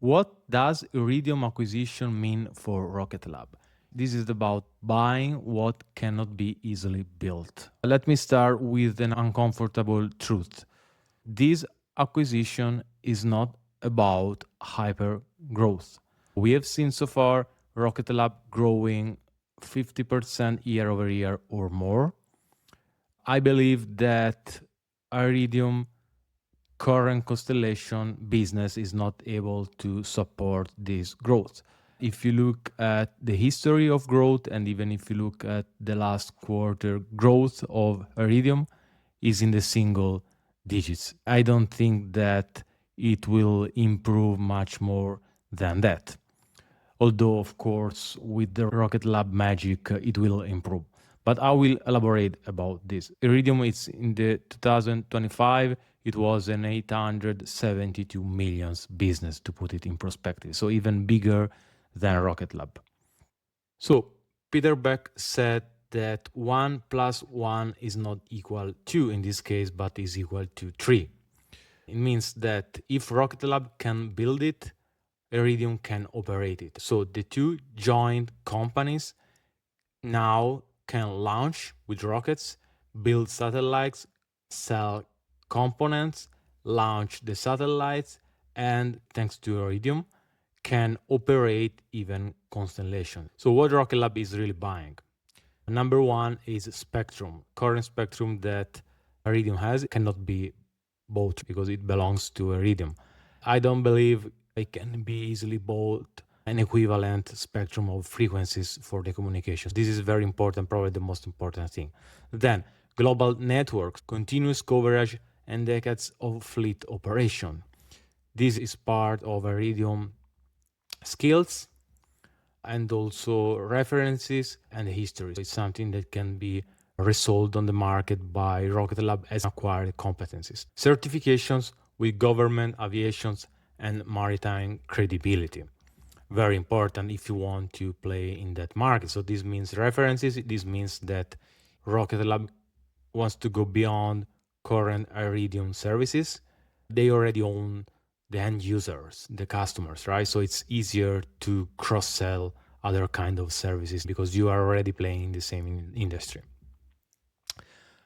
What does Iridium acquisition mean for Rocket Lab? This is about buying what cannot be easily built. Let me start with an uncomfortable truth. This acquisition is not about hyper growth. We have seen so far Rocket Lab growing 50% year over year or more. I believe that Iridium current constellation business is not able to support this growth. If you look at the history of growth, and even if you look at the last quarter growth of Iridium, is in the single digits. I don't think that it will improve much more than that. Although, of course, with the Rocket Lab magic, it will improve. But I will elaborate about this. Iridium is in the 2025, it was an 872 millions business, to put it in perspective. So even bigger than Rocket Lab. So Peter Beck said that 1 plus 1 is not equal to in this case, but is equal to 3. It means that if Rocket Lab can build it, Iridium can operate it. So the two joint companies now can launch with rockets, build satellites, sell components, launch the satellites, and thanks to Iridium, can operate even constellation. So what Rocket Lab is really buying? Number one is spectrum. Current spectrum that Iridium has cannot be bought because it belongs to Iridium. I don't believe it can be easily bought an equivalent spectrum of frequencies for the communications. This is very important, probably the most important thing. Then global networks, continuous coverage, and decades of fleet operation. This is part of Iridium skills and also references and history. It's something that can be resold on the market by Rocket Lab as acquired competencies. Certifications with government, aviations, and maritime credibility. Very important if you want to play in that market. So this means references. This means that Rocket Lab wants to go beyond current Iridium services. They already own the end users, the customers, right? So it's easier to cross-sell other kind of services because you are already playing in the same industry.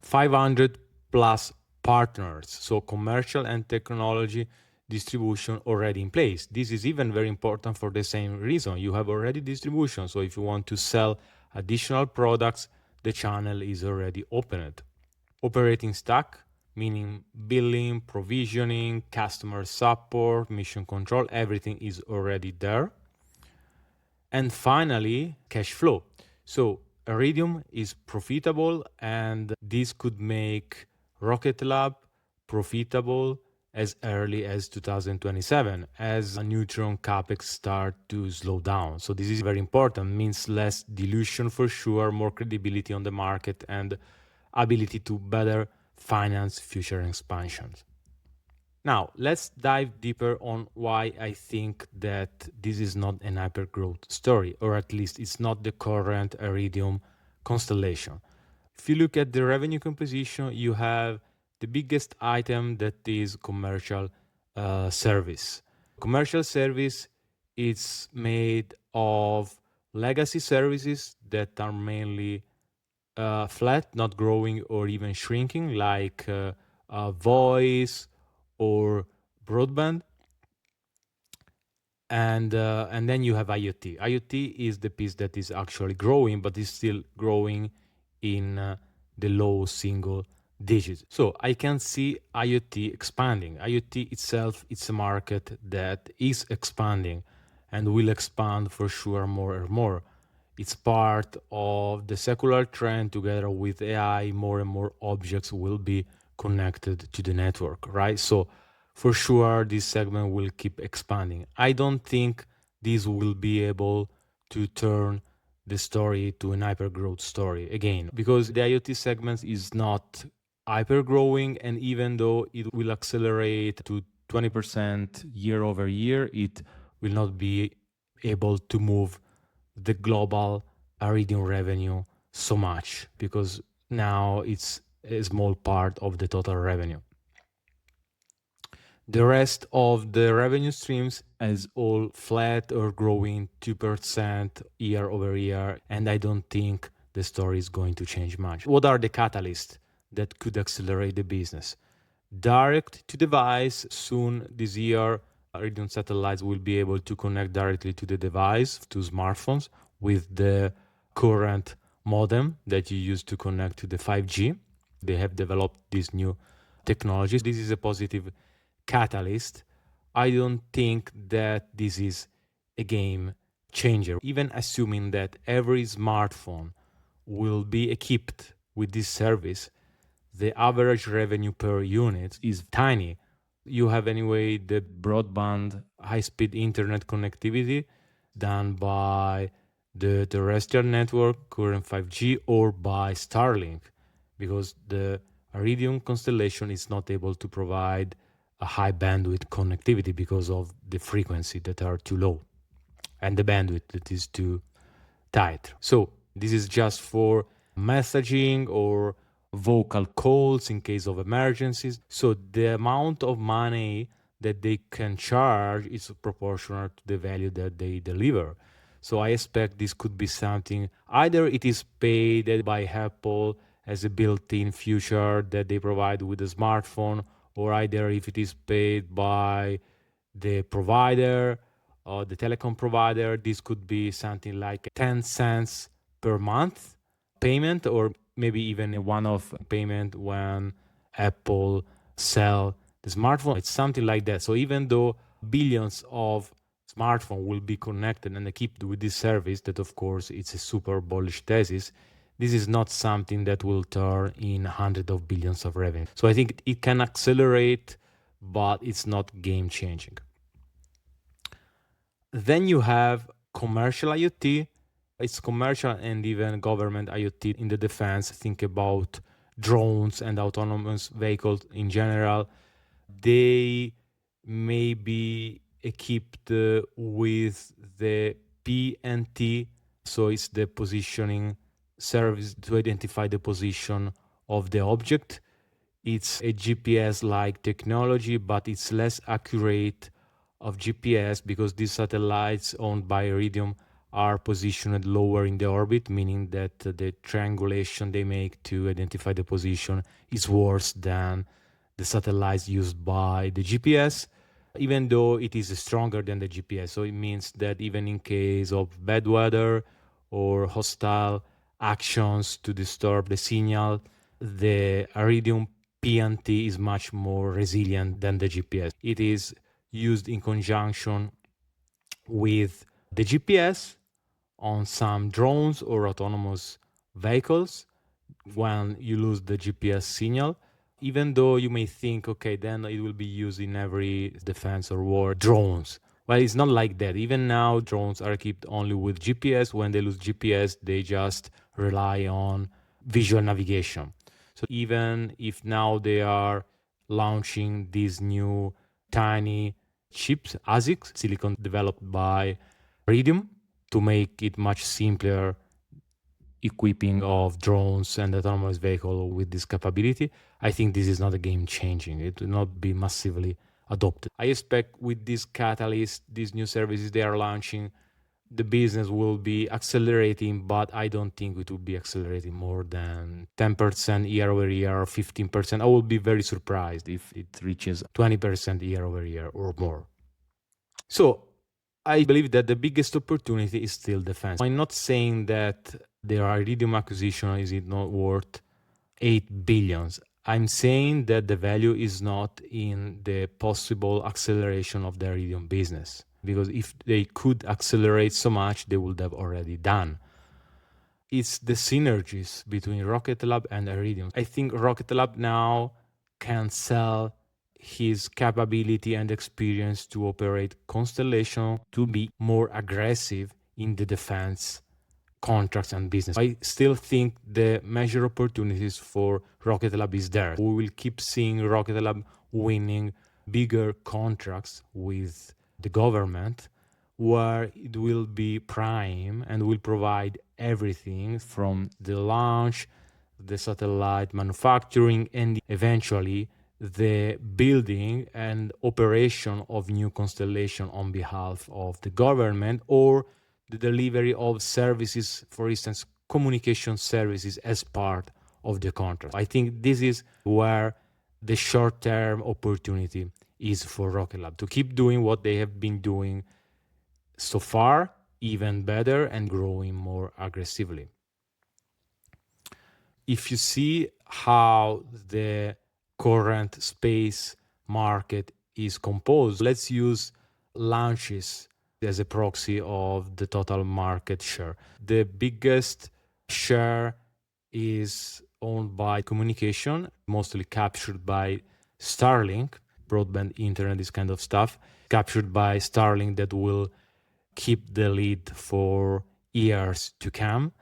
500 plus partners, so commercial and technology distribution already in place. This is even very important for the same reason. You have already distribution, so if you want to sell additional products, the channel is already opened. Operating stack, meaning billing, provisioning, customer support, mission control, everything is already there. And finally, cash flow. So Iridium is profitable, and this could make Rocket Lab profitable as early as 2027 as a Neutron CapEx start to slow down. So this is very important, means less dilution for sure, more credibility on the market, and ability to better finance future expansions. Now, let's dive deeper on why I think that this is not an hypergrowth story, or at least it's not the current Iridium constellation. If you look at the revenue composition, you have the biggest item that is commercial service. Commercial service is made of legacy services that are mainly flat, not growing or even shrinking, like voice or broadband. And then you have IoT. IoT is the piece that is actually growing, but is still growing in the low single digits. So I can see IoT expanding. IoT itself, it's a market that is expanding and will expand for sure more and more. It's part of the secular trend. Together with AI, more and more objects will be connected to the network, right? So for sure, this segment will keep expanding. I don't think this will be able to turn the story to an hypergrowth story again, because the IoT segment is not hypergrowing, and even though it will accelerate to 20% year over year, it will not be able to move the global Iridium revenue so much, because now it's a small part of the total revenue. The rest of the revenue streams is all flat or growing 2% year over year, and I don't think the story is going to change much. What are the catalysts that could accelerate the business? Direct to device. Soon this year, Iridium satellites will be able to connect directly to the device, to smartphones, with the current modem that you use to connect to the 5G. They have developed this new technology. This is a positive catalyst. I don't think that this is a game changer. Even assuming that every smartphone will be equipped with this service, the average revenue per unit is tiny. You have anyway the broadband high-speed internet connectivity done by the terrestrial network, current 5G, or by Starlink, because the Iridium constellation is not able to provide a high bandwidth connectivity because of the frequency that are too low and the bandwidth that is too tight. So this is just for messaging or vocal calls in case of emergencies. So the amount of money that they can charge is proportional to the value that they deliver. So I expect this could be something, either it is paid by Apple as a built-in feature that they provide with the smartphone, or either if it is paid by the provider or the telecom provider, this could be something like 10 cents per month payment, or maybe even a one-off payment when Apple sell the smartphone. It's something like that. So even though billions of smartphone will be connected and equipped with this service, that of course it's a super bullish thesis, this is not something that will turn in hundreds of billions of revenue. So I think it can accelerate, but it's not game changing. Then you have commercial IoT. It's commercial and even government IoT in the defense. Think about drones and autonomous vehicles in general. They may be equipped with the PNT, so it's the positioning service to identify the position of the object. It's a GPS-like technology, but it's less accurate of GPS because these satellites owned by Iridium are positioned lower in the orbit, meaning that the triangulation they make to identify the position is worse than the satellites used by the GPS, even though it is stronger than the GPS. So it means that even in case of bad weather or hostile actions to disturb the signal, the Iridium PNT is much more resilient than the GPS. It is used in conjunction with the GPS on some drones or autonomous vehicles when you lose the GPS signal. Even though you may think, okay, then it will be used in every defense or war drones. Well, it's not like that. Even now, drones are equipped only with GPS. When they lose GPS, they just rely on visual navigation. So even if now they are launching these new tiny chips, ASICs, silicon developed by Iridium, to make it much simpler equipping of drones and autonomous vehicle with this capability, I think this is not a game changing. It will not be massively adopted. I expect with this catalyst, these new services they are launching, the business will be accelerating, but I don't think it will be accelerating more than 10% year over year or 15%. I will be very surprised if it reaches 20% year over year or more. So I believe that the biggest opportunity is still defense. I'm not saying that the Iridium acquisition is it not worth 8 billions. I'm saying that the value is not in the possible acceleration of the Iridium business, because if they could accelerate so much, they would have already done. It's the synergies between Rocket Lab and Iridium. I think Rocket Lab now can sell his capability and experience to operate constellation to be more aggressive in the defense contracts and business. I still think the major opportunities for Rocket Lab is there. We will keep seeing Rocket Lab winning bigger contracts with the government, where it will be prime and will provide everything from the launch, the satellite manufacturing, and eventually the building and operation of new constellation on behalf of the government, or the delivery of services, for instance, communication services as part of the contract. I think this is where the short-term opportunity is for Rocket Lab to keep doing what they have been doing so far, even better, and growing more aggressively. If you see how the current space market is composed, let's use launches as a proxy of the total market share. The biggest share is owned by communication, mostly captured by Starlink, broadband internet, this kind of stuff, captured by Starlink, that will keep the lead for years to come.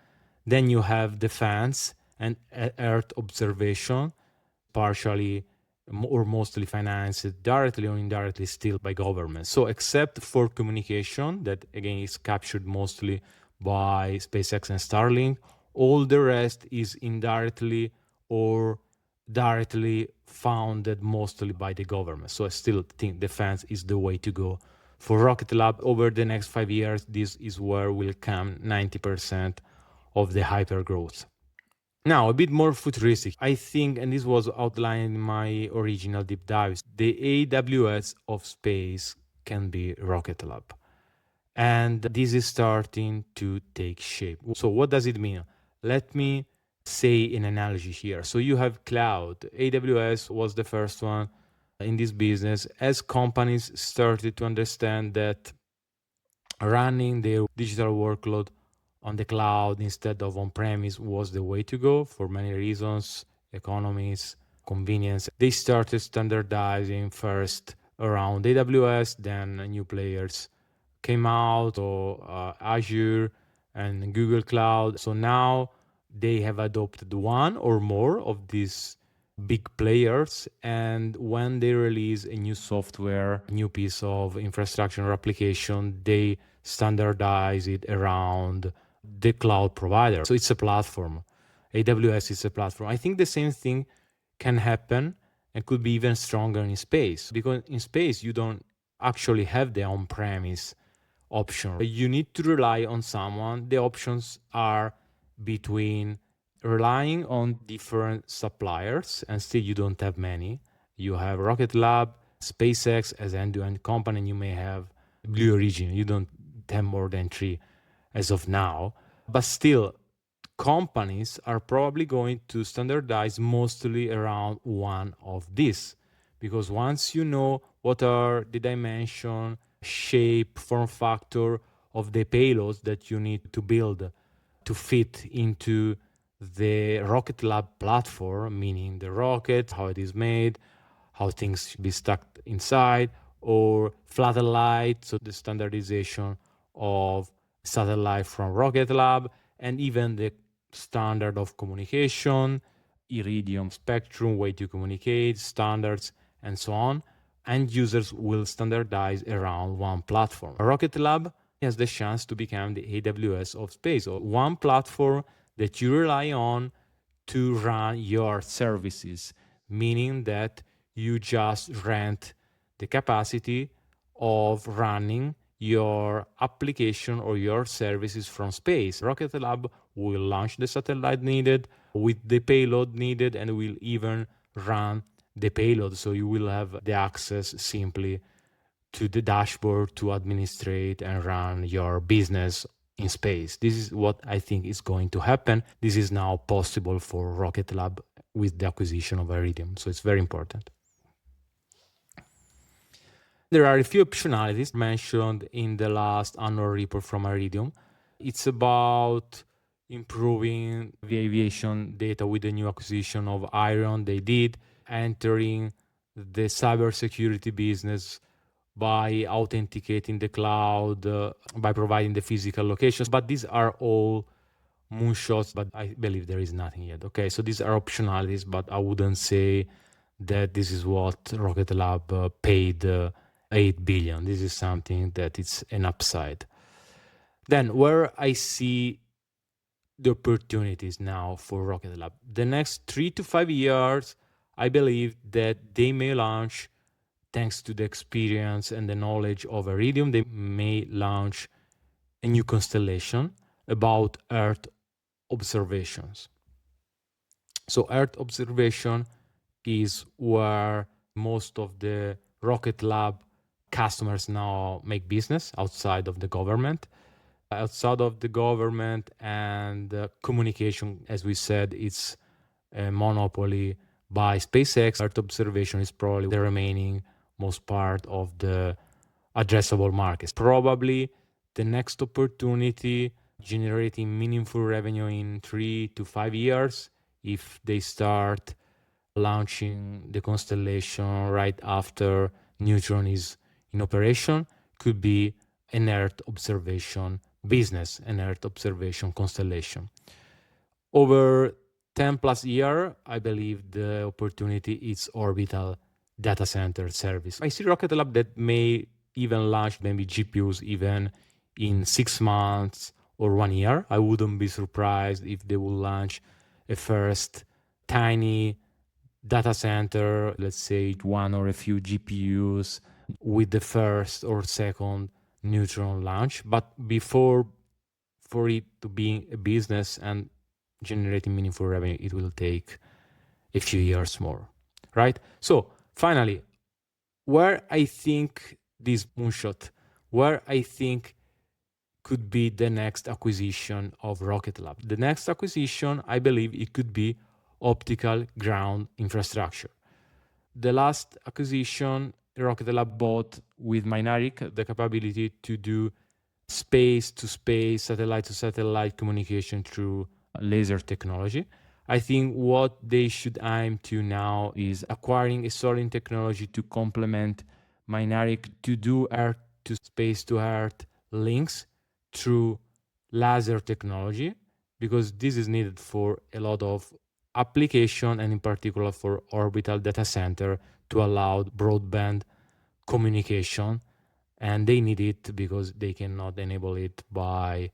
Then you have defense and Earth observation, partially or mostly financed directly or indirectly still by government. So except for communication, that again is captured mostly by SpaceX and Starlink, all the rest is indirectly or directly funded mostly by the government. So I still think defense is the way to go. For Rocket Lab, over the next 5 years, this is where will come 90% of the hypergrowth. Now, a bit more futuristic, I think, and this was outlined in my original deep dives, the AWS of space can be Rocket Lab. And this is starting to take shape. So what does it mean? Let me say an analogy here. So you have cloud. AWS was the first one in this business as companies started to understand that running their digital workload on the cloud instead of on-premise was the way to go for many reasons, economies, convenience. They started standardizing first around AWS, then new players came out, or Azure and Google Cloud. So now they have adopted one or more of these big players, and when they release a new software, new piece of infrastructure or application, they standardize it around the cloud provider. So it's a platform. AWS is a platform. I think the same thing can happen and could be even stronger in space, because in space you don't actually have the on-premise option. You need to rely on someone. The options are between relying on different suppliers, and still you don't have many. You have Rocket Lab, SpaceX as end-to-end company, and you may have Blue Origin. You don't have more than 3 as of now. But still, companies are probably going to standardize mostly around one of these. Because once you know what are the dimension, shape, form factor of the payloads that you need to build to fit into the Rocket Lab platform, meaning the rocket, how it is made, how things should be stuck inside, or satellite, so the standardization of satellite from Rocket Lab, and even the standard of communication, Iridium spectrum, way to communicate, standards, and so on. And users will standardize around one platform. Rocket Lab has the chance to become the AWS of space, or one platform that you rely on to run your services, meaning that you just rent the capacity of running your application or your services from space. Rocket Lab will launch the satellite needed with the payload needed, and will even run the payload. So you will have the access simply to the dashboard to administrate and run your business in space. This is what I think is going to happen. This is now possible for Rocket Lab with the acquisition of Iridium. So it's very important. There are a few optionalities mentioned in the last annual report from Iridium. It's about improving the aviation data with the new acquisition of Iron they did, entering the cybersecurity business by authenticating the cloud, by providing the physical locations. But these are all moonshots, but I believe there is nothing yet. Okay, so these are optionalities, but I wouldn't say that this is what Rocket Lab paid 8 billion. This is something that it's an upside. Then where I see the opportunities now for Rocket Lab, the next 3 to 5 years, I believe that they may launch, thanks to the experience and the knowledge of Iridium, they may launch a new constellation about Earth observations. So Earth observation is where most of the Rocket Lab customers now make business outside of the government. Outside of the government and communication, as we said, it's a monopoly by SpaceX. Earth observation is probably the remaining most part of the addressable market. Probably the next opportunity generating meaningful revenue in 3 to 5 years if they start launching the constellation right after Neutron is in operation could be an Earth observation business, an Earth observation constellation. Over 10 plus year, I believe the opportunity is orbital data center service. I see Rocket Lab that may even launch maybe GPUs even in 6 months or 1 year. I wouldn't be surprised if they will launch a first tiny data center, let's say one or a few GPUs with the first or second Neutron launch. But before, for it to be a business and generating meaningful revenue, it will take a few years more, right? So finally, where I think this moonshot, where I think could be the next acquisition of Rocket Lab. The next acquisition, I believe it could be optical ground infrastructure. The last acquisition Rocket Lab bought with Mynaric, the capability to do space-to-space, satellite-to-satellite communication through laser technology. I think what they should aim to now is acquiring a solid technology to complement Mynaric to do Earth to space to Earth links through laser technology, because this is needed for a lot of application and in particular for orbital data center to allow broadband communication. And they need it because they cannot enable it by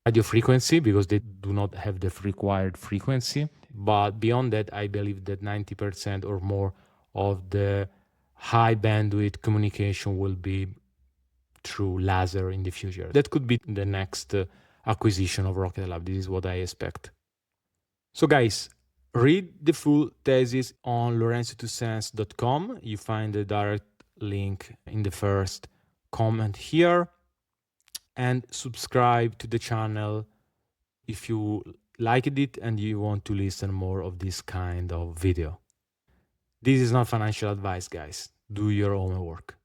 radio frequency because they do not have the required frequency. But beyond that, I believe that 90% or more of the high bandwidth communication will be through laser in the future. That could be the next acquisition of Rocket Lab. This is what I expect. So guys, read the full thesis on lorenzo2sense.com. You find the direct link in the first comment here, and subscribe to the channel if you liked it and you want to listen more of this kind of video. This is not financial advice, guys. Do your own work.